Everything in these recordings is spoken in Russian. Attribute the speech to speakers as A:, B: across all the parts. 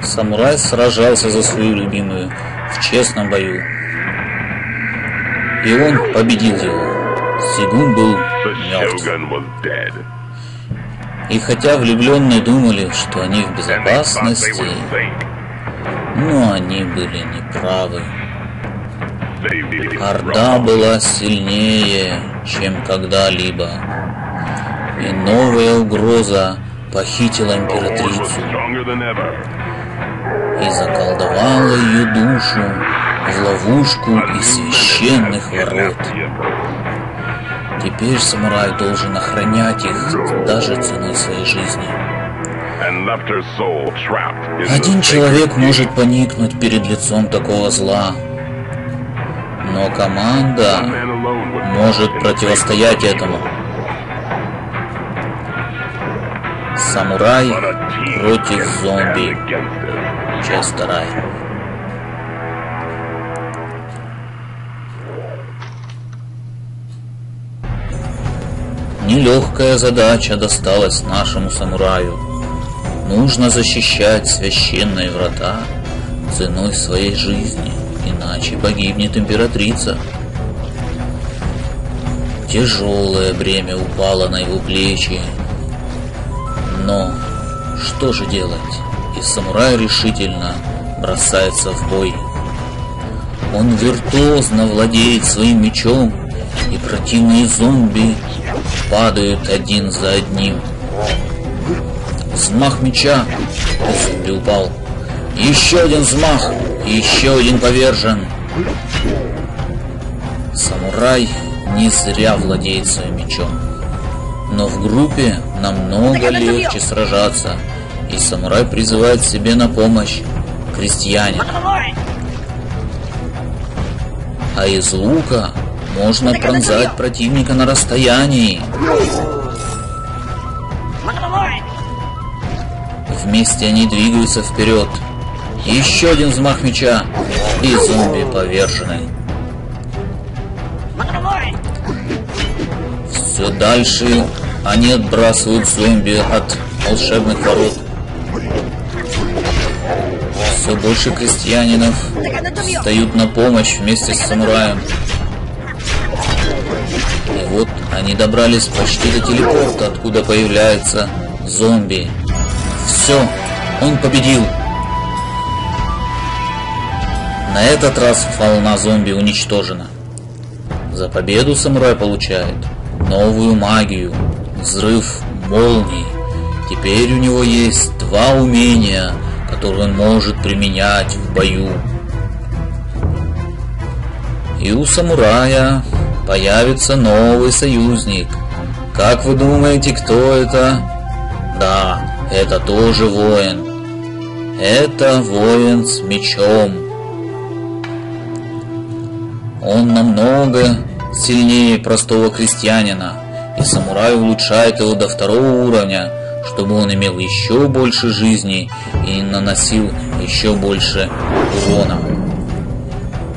A: Самурай сражался за свою любимую в честном бою. И он победил его. Сегун был мертв. И хотя влюбленные думали, что они в безопасности, но они были неправы. Орда была сильнее, чем когда-либо. И новая угроза похитила императрицу и заколдовала ее душу в ловушку из священных ворот. Теперь самурай должен охранять их даже ценой своей жизни. Один человек может поникнуть перед лицом такого зла, но команда может противостоять этому. Самурай против зомби. Часть 2. Нелегкая задача досталась нашему самураю. Нужно защищать священные врата ценой своей жизни, иначе погибнет императрица. Тяжелое бремя упало на его плечи. Но что же делать? И самурай решительно бросается в бой. Он виртуозно владеет своим мечом, и противные зомби падают один за одним. Взмах меча, и зомби упал. Еще один взмах, и еще один повержен. Самурай не зря владеет своим мечом. Но в группе намного легче сражаться, и самурай призывает себе на помощь крестьянина. А из лука можно пронзать противника на расстоянии. Вместе они двигаются вперед. Еще один взмах меча, и зомби повержены. Все дальше они отбрасывают зомби от волшебных ворот. Все больше крестьянинов встают на помощь вместе с самураем. И вот они добрались почти до телепорта, откуда появляется зомби. Все, он победил. На этот раз волна зомби уничтожена. За победу самурай получает новую магию, взрыв молний. Теперь у него есть 2 умения, которые он может применять в бою. И у самурая появится новый союзник. Как вы думаете, кто это? Да, это тоже воин. Это воин с мечом. Он намного сильнее простого крестьянина, и самурай улучшает его до 2-го уровня, чтобы он имел еще больше жизни и наносил еще больше урона.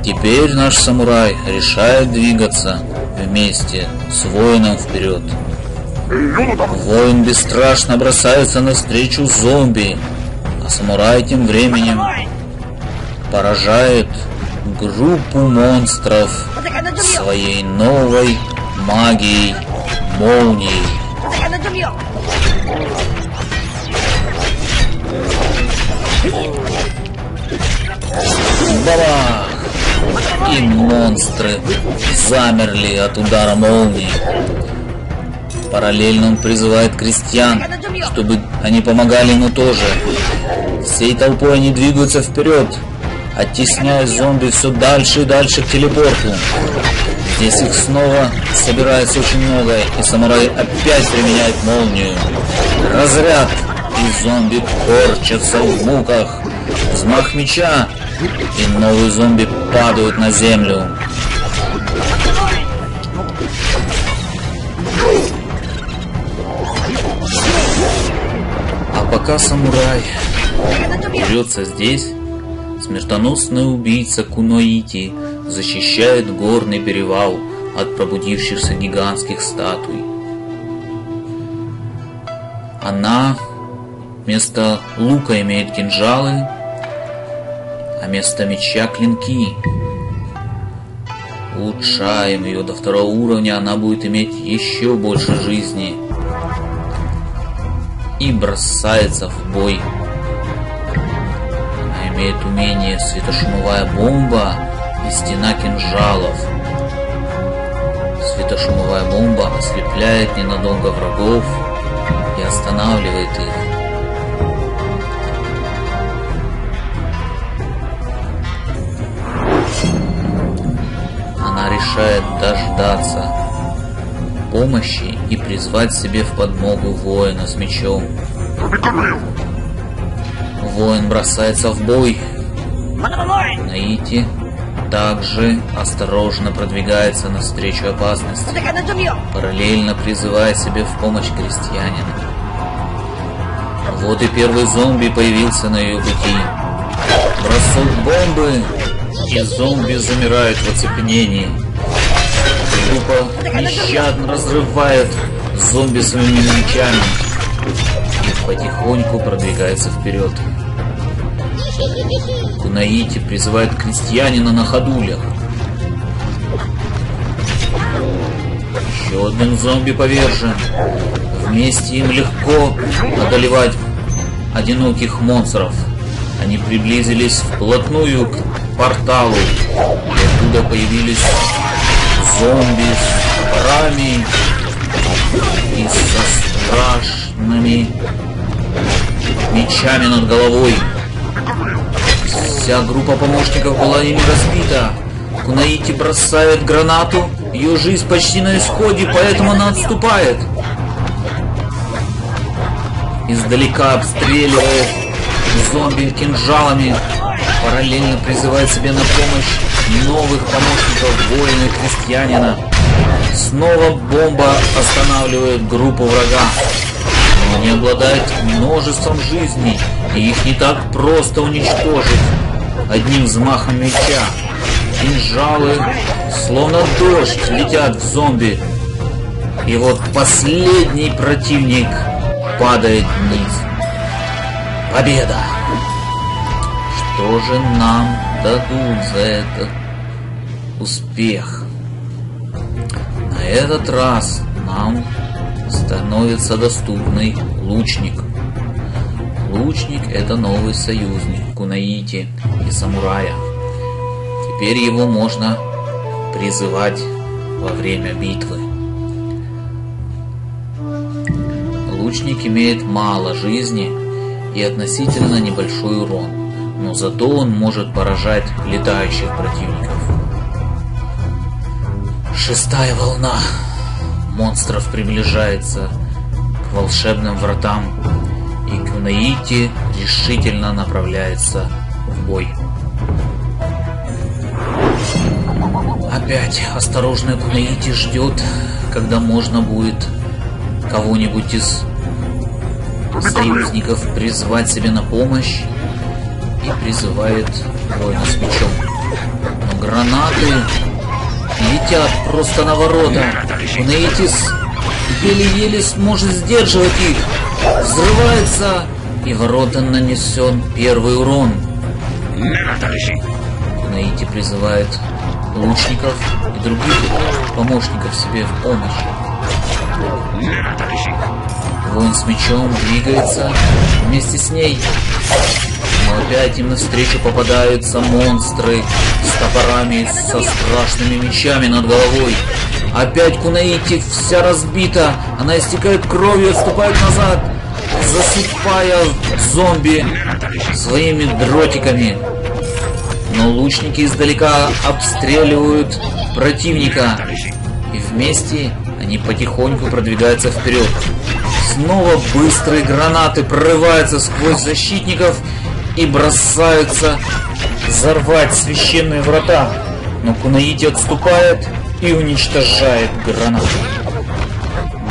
A: Теперь наш самурай решает двигаться вместе с воином вперед. Воин бесстрашно бросается навстречу зомби, а самурай тем временем поражает группу монстров своей новой магией молнии. Бабах! И монстры замерли от удара молнии. Параллельно он призывает крестьян, чтобы они помогали ему тоже. Всей толпой они двигаются вперед, оттесняя зомби все дальше и дальше к телепорту. Здесь их снова собирается очень много, и самурай опять применяет молнию. Разряд, и зомби корчатся в муках. Взмах меча, и новые зомби падают на землю. А пока самурай берется здесь, смертоносный убийца Куноити защищает горный перевал от пробудившихся гигантских статуй. Она вместо лука имеет кинжалы, а вместо меча клинки. Улучшаем ее до 2-го уровня, она будет иметь еще больше жизни. И бросается в бой. Она имеет умение светошумовая бомба и стена кинжалов. Светошумовая бомба ослепляет ненадолго врагов и останавливает их. Она решает дождаться помощи и призвать себе в подмогу воина с мечом. Воин бросается в бой. Наити также осторожно продвигается навстречу опасности, параллельно призывая себе в помощь крестьянина. Вот и первый зомби появился на ее пути. Бросок бомбы, и зомби замирают в оцепенении. Группа нещадно разрывает зомби своими мечами и потихоньку продвигается вперед. Кунаити призывает крестьянина на ходулях. Еще один зомби повержен. Вместе им легко одолевать одиноких монстров. Они приблизились вплотную к порталу, и оттуда появились зомби с топорами и со страшными мечами над головой. Вся группа помощников была ими разбита. Кунаити бросает гранату, ее жизнь почти на исходе, поэтому она отступает. Издалека обстреливает зомби кинжалами, параллельно призывает себе на помощь новых помощников воина и крестьянина. Снова бомба останавливает группу врага. Но они обладают множеством жизней, и их не так просто уничтожить одним взмахом меча. Кинжалы, словно дождь, летят в зомби. И вот последний противник падает вниз. Победа! Что же нам дадут за этот успех? На этот раз нам становится доступный лучник. Лучник — это новый союзник Кунаити и самурая. Теперь его можно призывать во время битвы. Лучник имеет мало жизни и относительно небольшой урон, но зато он может поражать летающих противников. 6-я волна монстров приближается к волшебным вратам, и Кунаити решительно направляется в бой. Опять осторожная Кунаити ждет, когда можно будет кого-нибудь из союзников призвать себе на помощь, и призывает воина с мечом. Но гранаты летят просто на ворота. Кунаити еле-еле сможет сдерживать их. Взрывается, и ворота нанесен первый урон. Кунаити призывает лучников и других помощников себе в помощь. Воин с мечом двигается вместе с ней. Но опять им навстречу попадаются монстры с топорами, со страшными мечами над головой. Опять Кунаити вся разбита. Она истекает кровью, отступает назад, засыпая зомби своими дротиками. Но лучники издалека обстреливают противника. И вместе они потихоньку продвигаются вперед. Снова быстрые гранаты прорываются сквозь защитников и бросаются взорвать священные врата. Но Кунаити отступает и уничтожает гранаты.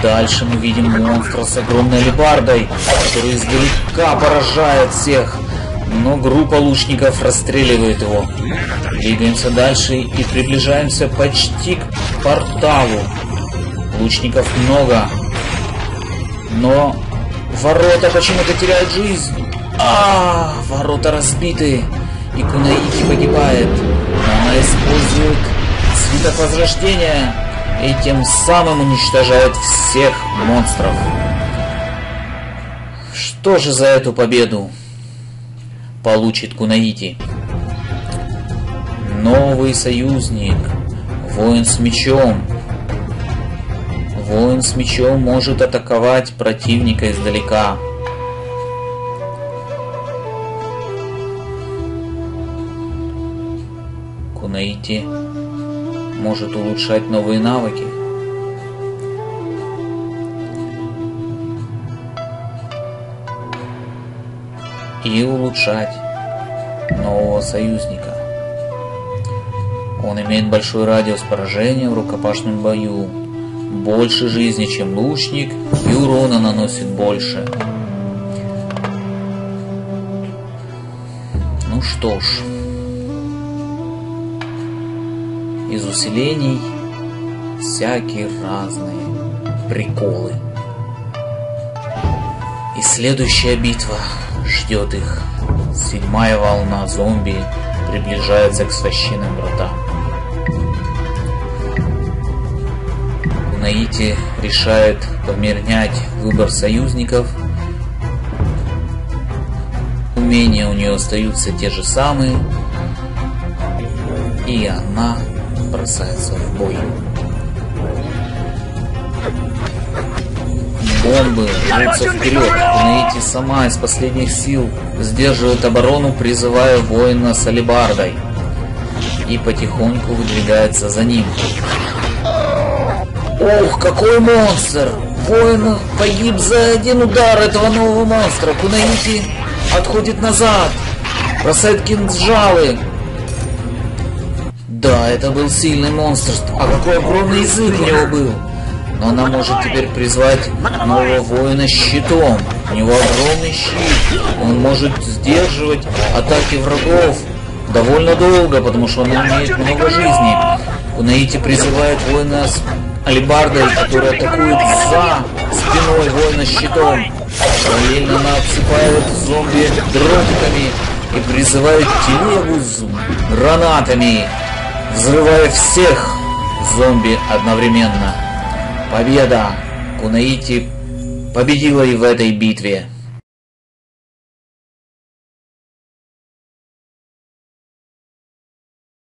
A: Дальше мы видим монстра с огромной алебардой, который издалека поражает всех. Но группа лучников расстреливает его. Двигаемся дальше и приближаемся почти к порталу. Лучников много, но Ворота почему-то теряют жизнь. Ворота разбиты. И Кунаити погибает. Но она использует свиток возрождения. И тем самым уничтожает всех монстров. Что же за эту победу получит Кунаити? Новый союзник. Воин с мечом. Воин с мечом может атаковать противника издалека. Кунаити может улучшать новые навыки. И улучшать нового союзника. Он имеет большой радиус поражения в рукопашном бою. Больше жизни, чем лучник, и урона наносит больше. Ну что ж. Из усилений всякие разные приколы. И следующая битва ждет их. 7-я волна зомби приближается к священным вратам. Кунаити решает поменять выбор союзников. Умения у нее остаются те же самые. И она бросается в бой. Бомбы рвутся вперед. Кунаити сама из последних сил сдерживает оборону, призывая воина с алебардой. И потихоньку выдвигается за ним. Ох, какой монстр! Воин погиб за один удар этого нового монстра. Кунаити отходит назад. Бросает кинжалы. Да, это был сильный монстр. А какой огромный язык у него был. Но она может теперь призвать нового воина с щитом. У него огромный щит. Он может сдерживать атаки врагов довольно долго, потому что он имеет много жизни. Кунаити призывает воина с алебардой, который атакует за спиной воина с щитом. Параллельно она отсыпает зомби дротиками и призывает телегу с гранатами, взрывая всех зомби одновременно. Победа! Кунаити победила и в этой битве.